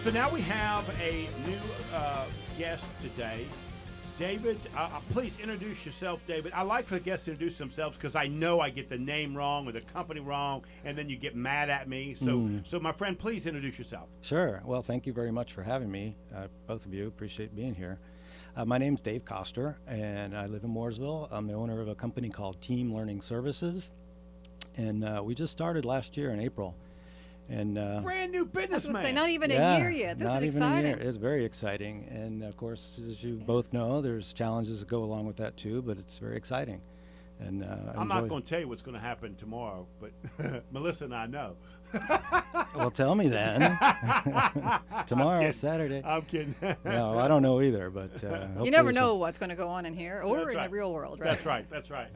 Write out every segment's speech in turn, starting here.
So now we have a new guest today. David, please introduce yourself, David. I like for the guests to introduce themselves because I know I get the name wrong or the company wrong, and then you get mad at me. So my friend, please introduce yourself. Sure. Well, thank you very much for having me, both of you. Appreciate being here. My name's Dave Koster, and I live in Mooresville. I'm the owner of a company called Team Learning Services, and we just started last year in April. And brand new businessman. I was going to say, not even a year yet. This is exciting. It's very exciting. And of course, as you both know, there's challenges that go along with that too, but it's very exciting. And I'm not going to tell you what's going to happen tomorrow, but Melissa and I know. Well, tell me then. Tomorrow, Saturday. I'm kidding. No, I don't know either, but you never know what's going to go on in here or in the real world, right? That's right.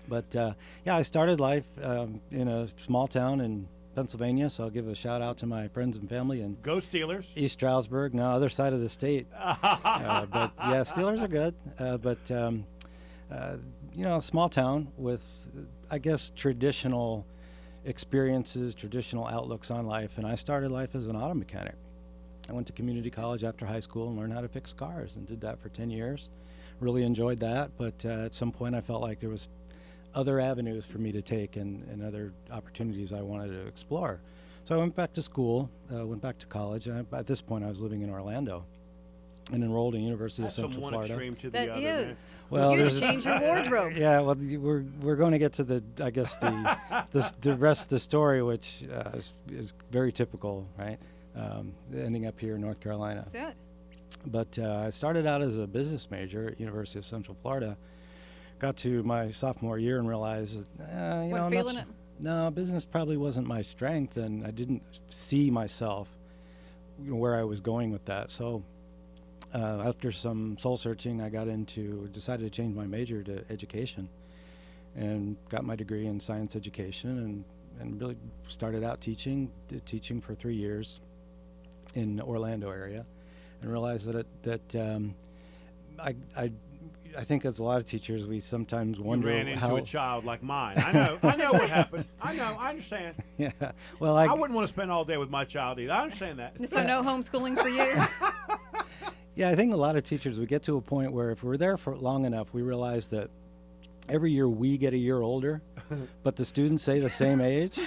But yeah, I started life in a small town in Pennsylvania, so I'll give a shout out to my friends and family in Go Steelers. East Stroudsburg, no, other side of the state. But yeah, Steelers are good. You know, a small town with, I guess, traditional experiences, traditional outlooks on life. And I started life as an auto mechanic. I went to community college after high school and learned how to fix cars and did that for 10 years. Really enjoyed that, but at some point I felt like there was other avenues for me to take and other opportunities I wanted to explore. So I went back to school, went back to college, and at this point I was living in Orlando and enrolled in University of Central Florida. That's from one extreme to the That other. is. Well, you had to change your wardrobe. Yeah, well, we're going to get to the, I guess, the rest of the story, which is very typical, right? Ending up here in North Carolina. That's it. But I started out as a business major at University of Central Florida. Got to my sophomore year and realized, no, business probably wasn't my strength, and I didn't see myself, where I was going with that. So after some soul searching, I decided to change my major to education, and got my degree in science education, and really started out teaching for 3 years in the Orlando area, and realized that I think as a lot of teachers, we sometimes wonder you ran into how a child like mine. I know what happened. I understand. Yeah, well, I wouldn't want to spend all day with my child either. I understand that. So no homeschooling for you? Yeah, I think a lot of teachers, we get to a point where if we're there for long enough, we realize that every year we get a year older, but the students stay the same age,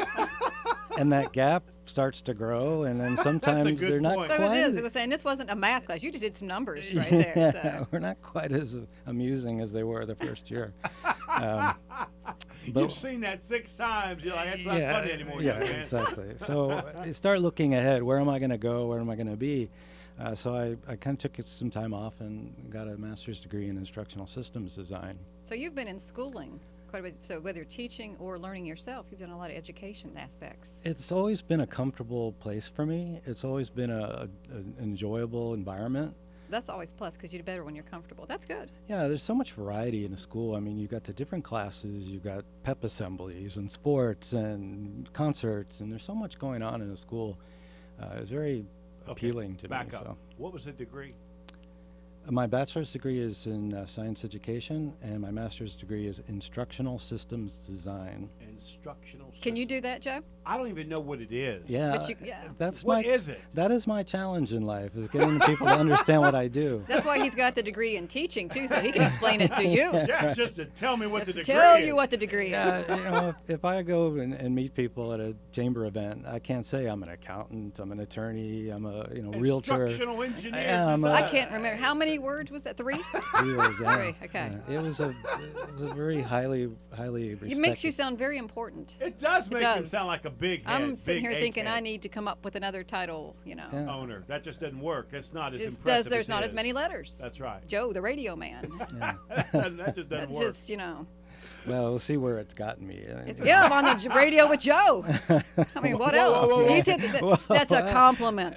and that gap starts to grow, and then sometimes they're not point. quite. But it is. I was saying this wasn't a math class. You just did some numbers right there. Yeah, So. we're not quite as amusing as they were the first year. You've seen that 6 times. You're like, that's not funny anymore. Yeah, man. exactly. So I start looking ahead. Where am I going to go? Where am I going to be? So I kind of took some time off and got a master's degree in instructional systems design. So you've been in schooling quite a bit. So whether teaching or learning yourself, you've done a lot of education aspects. It's always been a comfortable place for me. It's always been an enjoyable environment. That's always plus because you do better when you're comfortable. That's good. Yeah, there's so much variety in a school. I mean, you've got the different classes, you've got pep assemblies and sports and concerts, and there's so much going on in a school. It's very appealing to me. Back up. So. What was the degree? My bachelor's degree is in science education, and my master's degree is instructional systems design. Instructional systems. Can you do that, Joe? I don't even know what it is. Yeah, But what is it? That is my challenge in life, is getting people to understand what I do. That's why he's got the degree in teaching too, so he can explain it to you. Yeah, just to tell me what the degree is. Tell you what the degree is. Yeah, if I go and meet people at a chamber event, I can't say I'm an accountant, I'm an attorney, I'm a realtor. Instructional engineer. I can't remember how many words was that. 3? 3 words. Yeah. 3. Okay. Yeah. It was a very highly respected. It makes you sound very important. It does make him sound like a big head. I'm sitting here thinking head. I need to come up with another title, Yeah. Owner. That just doesn't work. It's not as There's impressive not as as many letters. That's right. Joe, the radio man. Yeah. That just doesn't work. Just, Well, we'll see where it's gotten me. I'm on the radio with Joe. I mean, what else? whoa. He said that's a compliment.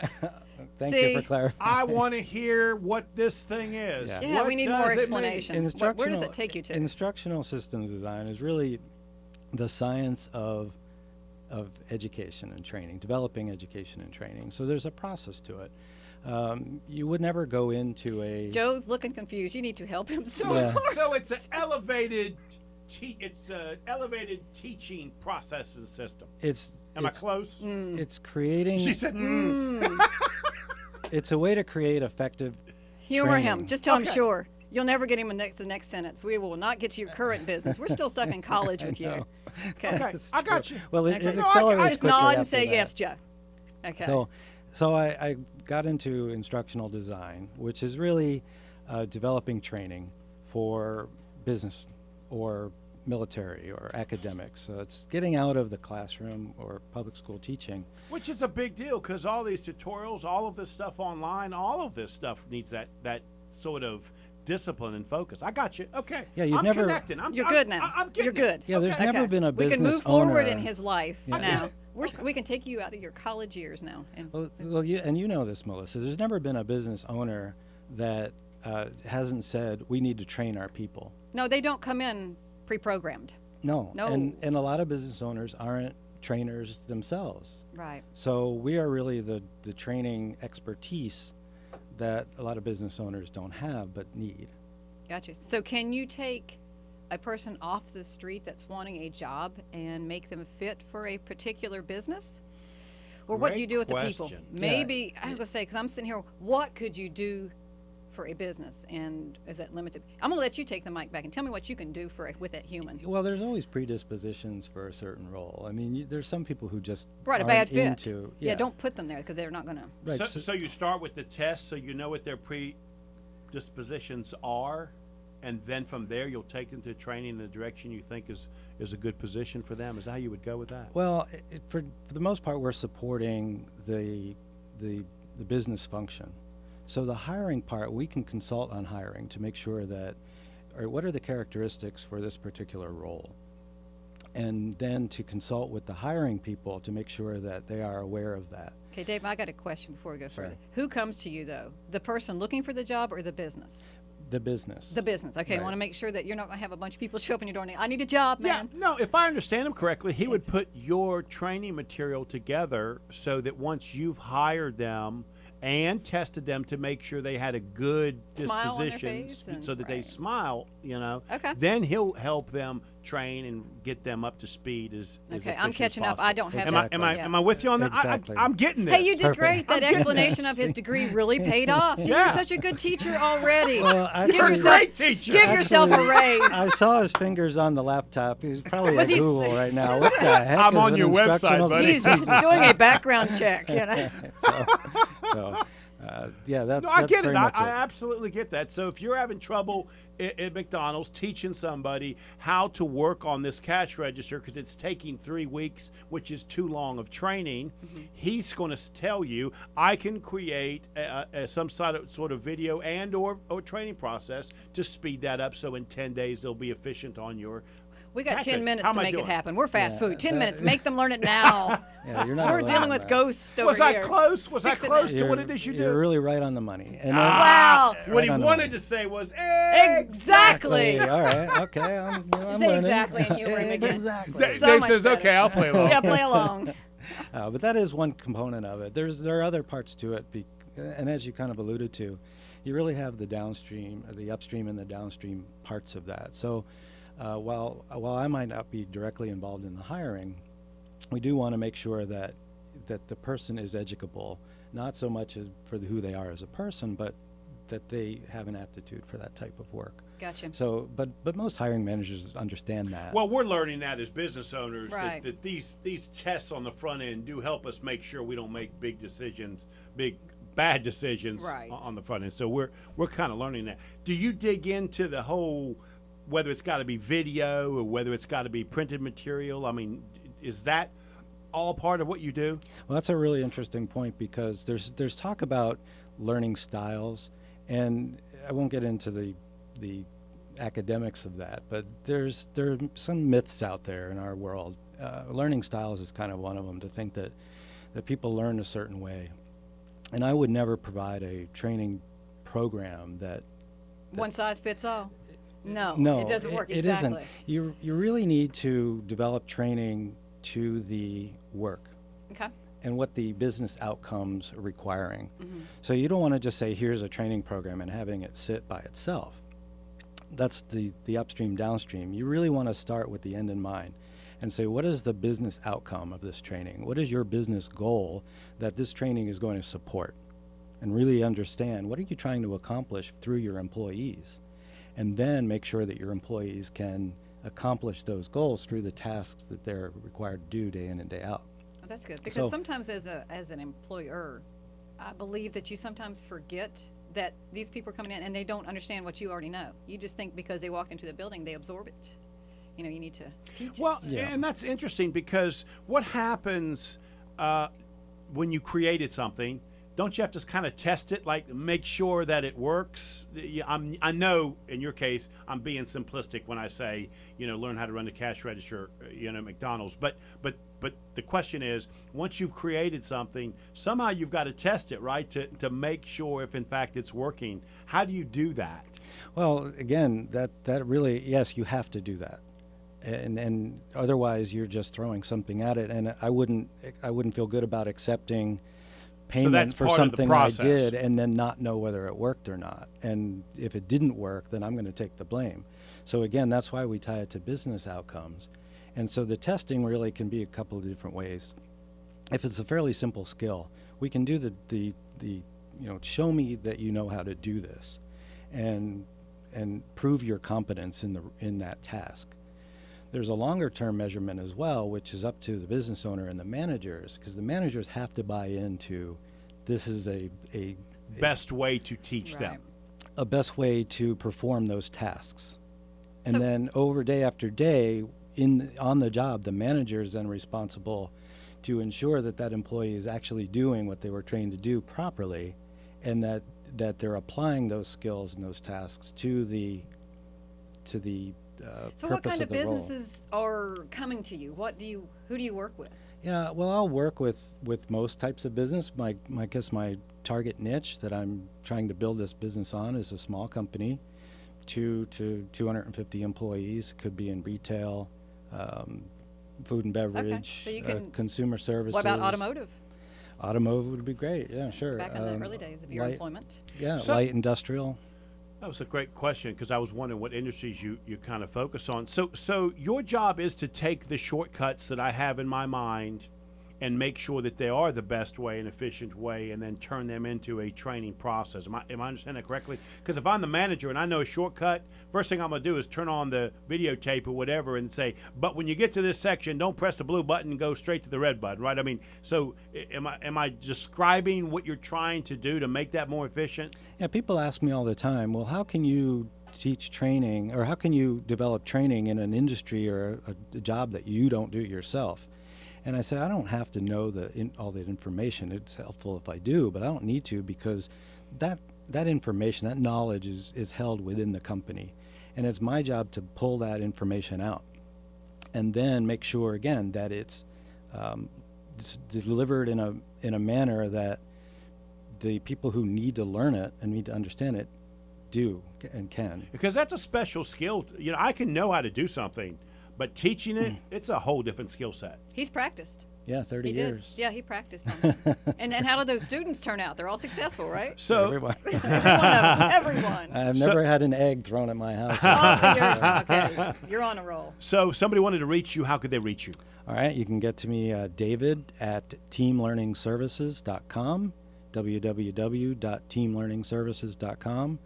Thank you for clarifying. I want to hear what this thing is. Yeah, we need more explanation. Where does it take you to? Instructional systems design is really the science of education and training, developing education and training. So there's a process to it. You would never go into a... Joe's looking confused. You need to help him. So it's an elevated teaching process and system. Am I close? It's creating... She said, it's a way to create effective Humor training. him. Just tell him, sure. You'll never get him the next sentence. We will not get to your current business. We're still stuck in college with you. Okay, I got you. Well, it Okay. accelerates Just quickly nod and after say that. yes, Joe. Okay. So I got into instructional design, which is really developing training for business or military or academics. So it's getting out of the classroom or public school teaching. Which is a big deal because all these tutorials, all of this stuff online, all of this stuff needs that sort of discipline and focus. I got you. Okay. Yeah, you've I'm never. connecting. You're good now. I'm getting You're good. Yeah, there's Okay. never been a We business can move forward owner- in his life Yeah. now. We can take you out of your college years now. And Well, you know this, Melissa. There's never been a business owner that hasn't said we need to train our people. no, they don't come in pre-programmed. No. No. And a lot of business owners aren't trainers themselves. Right. So we are really the training expertise that a lot of business owners don't have but need. Gotcha. So can you take a person off the street that's wanting a job and make them fit for a particular business? Or what do you do with the people? question. Maybe, I was going to say, because I'm sitting here, what could you do for a business? And is that limited? I'm going to let you take the mic back and tell me what you can do with that human. Well, there's always predispositions for a certain role. I mean, there's some people who just Right, a aren't bad fit. into. Yeah, don't put them there because they're not going to. Right. So you start with the test so you know what their predispositions are, and then from there you'll take them to training in the direction you think is a good position for them. Is that how you would go with that? Well, for the most part, we're supporting the business function. So the hiring part, we can consult on hiring to make sure that, all right, what are the characteristics for this particular role? And then to consult with the hiring people to make sure that they are aware of that. Okay, Dave, I got a question before we go Sure. further. Who comes to you, though? The person looking for the job or the business? The business. The business. Okay, I Right. want to make sure that you're not going to have a bunch of people show up in your door and I need a job, man. Yeah, no, if I understand him correctly, he would put your training material together so that once you've hired them and tested them to make sure they had a good Smile on their disposition face and- so that they right. smile, Okay. then he'll help them train and get them up to speed as Okay, efficient I'm as catching up. possible. I don't have Am that. I yeah. am I with you on that? Exactly. I'm getting this. Hey, you did Perfect. great. That explanation of his degree really paid off. See, Yeah. you're such a good teacher already. Well, actually, You're a yourself- great teacher. Give yourself a Actually, raise. I saw his fingers on the laptop. He's probably Was at he Google s- right now. What the heck I'm is on an your website, instructional buddy. He's design? doing a background check, you know. So, yeah, that's No, I get very it. much I absolutely get that. So if you're having trouble at McDonald's teaching somebody how to work on this cash register because it's taking 3 weeks, which is too long of training, he's going to tell you, I can create some sort of video and or training process to speed that up so in 10 days they'll be efficient on your We got 10 Patrick, minutes how to am I make it doing? happen. We're fast Yeah, food. 10 that- minutes. Make them learn it now. Yeah, you're not We're alone dealing in with that. ghosts over Was here. I close? Was I Fix it close now. to what it is you do? You're really right on the money. And Wow. What he Right on the wanted money. to say was Exactly. All right. Okay. I'm Say learning. exactly and humor him again. Exactly. Dave So much says, better. "Okay, I'll play along." Yeah, play along. But that is one component of it. There are other parts to it, and as you kind of alluded to, you really have the downstream, the upstream, and the downstream parts of that. So while I might not be directly involved in the hiring, we do want to make sure that the person is educable, not so much as for who they are as a person, but that they have an aptitude for that type of work. Gotcha. So, but most hiring managers understand that. Well, we're learning that as business owners Right. that these tests on the front end do help us make sure we don't make big bad decisions Right. on the front end. So we're kind of learning that. Do you dig into the whole whether it's got to be video or whether it's got to be printed material? I mean, is that all part of what you do? Well, that's a really interesting point because there's talk about learning styles, and I won't get into the academics of that, but there are some myths out there in our world. Learning styles is kind of one of them, to think that people learn a certain way. And I would never provide a training program that One size fits all. No, no, it doesn't work. It exactly. isn't. You really need to develop training to the work Okay. and what the business outcomes are requiring. So you don't want to just say, here's a training program and having it sit by itself. That's the upstream, downstream. You really want to start with the end in mind and say, what is the business outcome of this training? What is your business goal that this training is going to support? and really understand what are you trying to accomplish through your employees, and then make sure that your employees can accomplish those goals through the tasks that they're required to do day in and day out. Oh, that's good, because sometimes as an employer, I believe that you sometimes forget that these people are coming in and they don't understand what you already know. You just think because they walk into the building, they absorb it. You know, you need to teach Well, it. and that's interesting, because what happens when you created something? Don't you have to kind of test it, like make sure that it works? I know in your case I'm being simplistic when I say, learn how to run the cash register, McDonald's. But the question is, once you've created something, somehow you've got to test it, right? To make sure if in fact it's working. How do you do that? Well, again, that really, yes, you have to do that. And otherwise you're just throwing something at it, and I wouldn't feel good about accepting payment for something I did and then not know whether it worked or not. And if it didn't work, then I'm going to take the blame. So again, that's why we tie it to business outcomes. And so the testing really can be a couple of different ways. If it's a fairly simple skill, we can do the show me that you know how to do this, and prove your competence in that task. There's a longer term measurement as well, which is up to the business owner and the managers, because the managers have to buy into this is a best way to teach them. A best way to perform those tasks. And then over day after day, on the job, the manager is then responsible to ensure that employee is actually doing what they were trained to do properly, and that they're applying those skills and those tasks to the so what kind of businesses are coming to you? Who do you work with? Yeah, well, I'll work with most types of business. I guess my target niche that I'm trying to build this business on is a small company, 2 to 250 employees. It could be in retail, food and beverage, so you can, consumer services. What about automotive? Automotive would be great, yeah, sure. Back in the early days of your employment. Yeah, light industrial. That was a great question, because I was wondering what industries you kind of focus on. So your job is to take the shortcuts that I have in my mind and make sure that they are the best way and efficient way, and then turn them into a training process. Am I understanding that correctly? Because if I'm the manager and I know a shortcut, first thing I'm going to do is turn on the videotape or whatever and say, but when you get to this section, don't press the blue button and go straight to the red button, right? I mean, so am I describing what you're trying to do to make that more efficient? Yeah, people ask me all the time, well, how can you teach training, or how can you develop training in an industry or a job that you don't do yourself? And I say, I don't have to know all that information. It's helpful if I do, but I don't need to, because that information, that knowledge is held within the company. And it's my job to pull that information out and then make sure, again, that it's delivered in a manner that the people who need to learn it and need to understand it do and can. Because that's a special skill. I can know how to do something, but teaching it, it's a whole different skill set. He's practiced. Yeah, 30 years. Did. Yeah, he practiced on it. and how do those students turn out? They're all successful, right? So everyone. Everyone. I've never had an egg thrown at my house. Okay, you're on a roll. So if somebody wanted to reach you, how could they reach you? All right, you can get to me, David at teamlearningservices.com, www.teamlearningservices.com,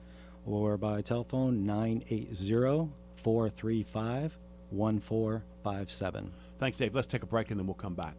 or by telephone 980-435-1457. Thanks, Dave. Let's take a break and then we'll come back.